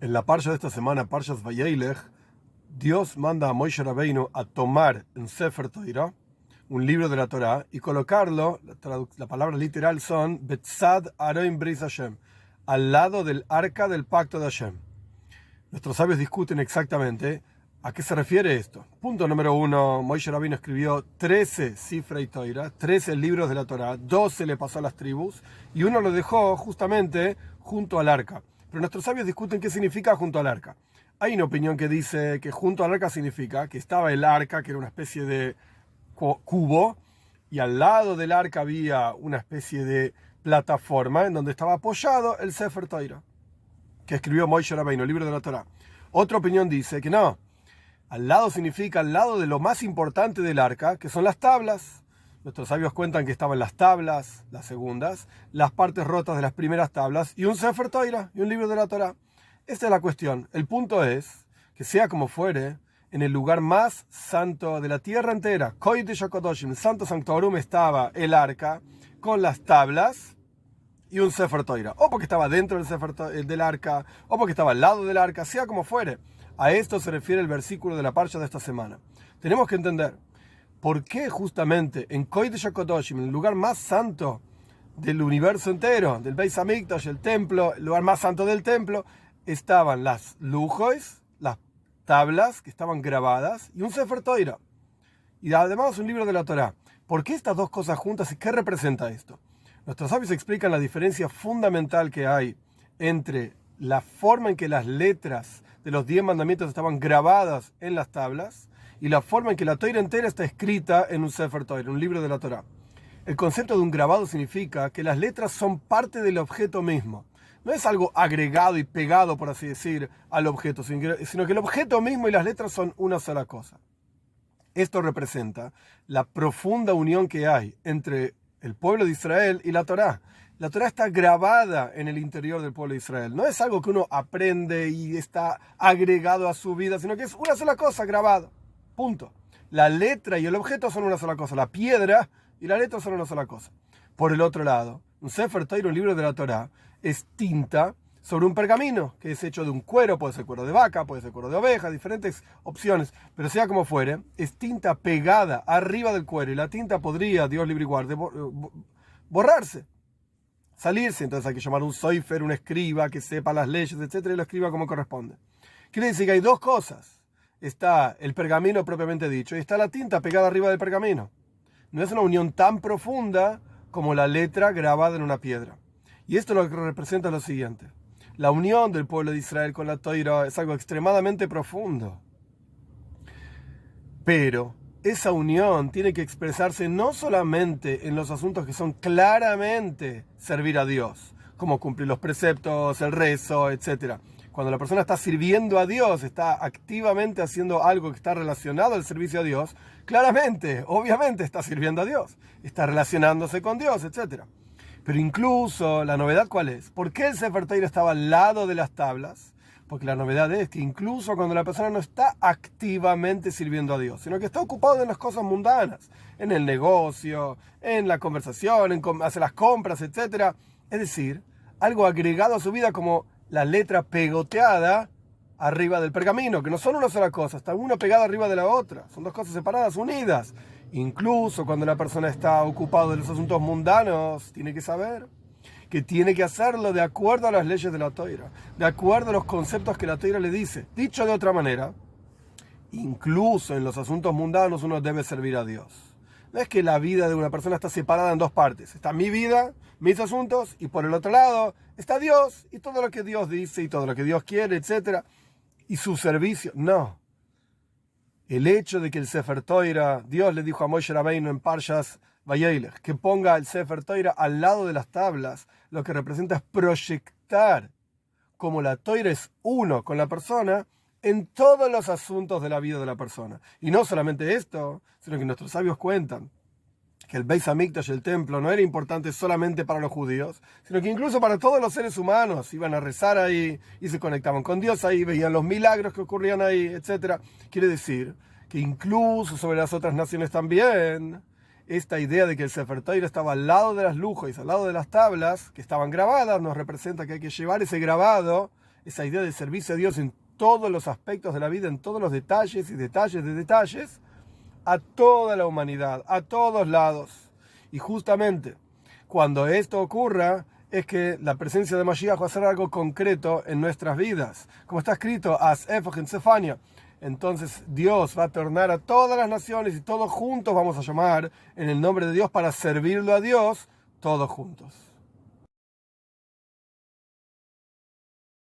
En la parsha de esta semana, Parshas Vayelech, Dios manda a Moshe Rabbeinu a tomar un Sefer Torah, un libro de la Torah, y colocarlo, la palabra literal son Betzad Aron Bris Hashem, al lado del arca del pacto de Hashem. Nuestros sabios discuten exactamente a qué se refiere esto. Punto número 1, Moshe Rabbeinu escribió 13 Sifrei Torah, 13 libros de la Torah, 12 le pasó a las tribus, y uno lo dejó justamente junto al arca. Pero nuestros sabios discuten qué significa junto al arca. Hay una opinión que dice que junto al arca significa que estaba el arca, que era una especie de cubo, y al lado del arca había una especie de plataforma en donde estaba apoyado el Sefer Torah, que escribió Moshe Rabbeinu, el libro de la Torah. Otra opinión dice que no, al lado significa al lado de lo más importante del arca, que son las tablas. Nuestros sabios cuentan que estaban las tablas, las segundas, las partes rotas de las primeras tablas y un Sefer Torah, y un libro de la Torah. Esta es la cuestión. El punto es que sea como fuere, en el lugar más santo de la tierra entera, Kodesh HaKodoshim, el Santo Sanctorum, estaba el arca con las tablas y un Sefer Torah. O porque estaba dentro del arca, o porque estaba al lado del arca, sea como fuere. A esto se refiere el versículo de la parsha de esta semana. Tenemos que entender por qué justamente en Kodesh HaKodoshim, en el lugar más santo del universo entero, del Beis Hamikdash, el templo, el lugar más santo del templo, estaban las lujos, las tablas que estaban grabadas y un Sefer Torah. Y además un libro de la Torah. ¿Por qué estas dos cosas juntas y qué representa esto? Nuestros sabios explican la diferencia fundamental que hay entre la forma en que las letras de los 10 mandamientos estaban grabadas en las tablas y la forma en que la Torah entera está escrita en un Sefer Torah, un libro de la Torah. El concepto de un grabado significa que las letras son parte del objeto mismo. No es algo agregado y pegado, por así decir, al objeto, sino que el objeto mismo y las letras son una sola cosa. Esto representa la profunda unión que hay entre el pueblo de Israel y la Torá. La Torá está grabada en el interior del pueblo de Israel. No es algo que uno aprende y está agregado a su vida, sino que es una sola cosa grabada. Punto. La letra y el objeto son una sola cosa. La piedra y la letra son una sola cosa. Por el otro lado, un Sefer Torah, un libro de la Torá, es tinta sobre un pergamino, que es hecho de un cuero, puede ser cuero de vaca, puede ser cuero de oveja, diferentes opciones, pero sea como fuere, es tinta pegada arriba del cuero, y la tinta podría, Dios libre y guarde, borrarse, salirse. Entonces hay que llamar un soifer, un escriba, que sepa las leyes, etcétera, y lo escriba como corresponde. Quiere decir que hay dos cosas. Está el pergamino propiamente dicho, y está la tinta pegada arriba del pergamino. No es una unión tan profunda como la letra grabada en una piedra. Y esto lo que representa lo siguiente. La unión del pueblo de Israel con la Torah es algo extremadamente profundo. Pero esa unión tiene que expresarse no solamente en los asuntos que son claramente servir a Dios, como cumplir los preceptos, el rezo, etc. Cuando la persona está sirviendo a Dios, está activamente haciendo algo que está relacionado al servicio a Dios, claramente, obviamente está sirviendo a Dios, está relacionándose con Dios, etc. Pero incluso, ¿la novedad cuál es? ¿Por qué el Sefer Torah estaba al lado de las tablas? Porque la novedad es que incluso cuando la persona no está activamente sirviendo a Dios, sino que está ocupado en las cosas mundanas, en el negocio, en la conversación, en hacer las compras, etc. Es decir, algo agregado a su vida como la letra pegoteada arriba del pergamino, que no son una sola cosa, está una pegada arriba de la otra, son dos cosas separadas, unidas. Incluso cuando la persona está ocupada en los asuntos mundanos, tiene que saber que tiene que hacerlo de acuerdo a las leyes de la Torah, de acuerdo a los conceptos que la Torah le dice. Dicho de otra manera, incluso en los asuntos mundanos uno debe servir a Dios. No es que la vida de una persona está separada en dos partes. Está mi vida, mis asuntos, y por el otro lado está Dios y todo lo que Dios dice y todo lo que Dios quiere, etc. Y su servicio. No. El hecho de que el Sefer Torah, Dios le dijo a Moshe Rabbeinu en Parshas Vayelech, que ponga el Sefer Torah al lado de las tablas, lo que representa es proyectar como la Torah es uno con la persona en todos los asuntos de la vida de la persona. Y no solamente esto, sino que nuestros sabios cuentan que el Beis Hamikdash, el templo, no era importante solamente para los judíos, sino que incluso para todos los seres humanos. Iban a rezar ahí y se conectaban con Dios ahí, veían los milagros que ocurrían ahí, etc. Quiere decir que incluso sobre las otras naciones también, esta idea de que el Sefer Torah estaba al lado de las lujos, al lado de las tablas que estaban grabadas, nos representa que hay que llevar ese grabado esa idea de servicio a Dios en todos los aspectos de la vida, en todos los detalles y detalles de detalles, a toda la humanidad, a todos lados. Y justamente cuando esto ocurra, es que la presencia de Mashiach va a ser algo concreto en nuestras vidas. Como está escrito, As Efoch en Sefania. Entonces Dios va a tornar a todas las naciones y todos juntos vamos a llamar en el nombre de Dios para servirlo a Dios, todos juntos.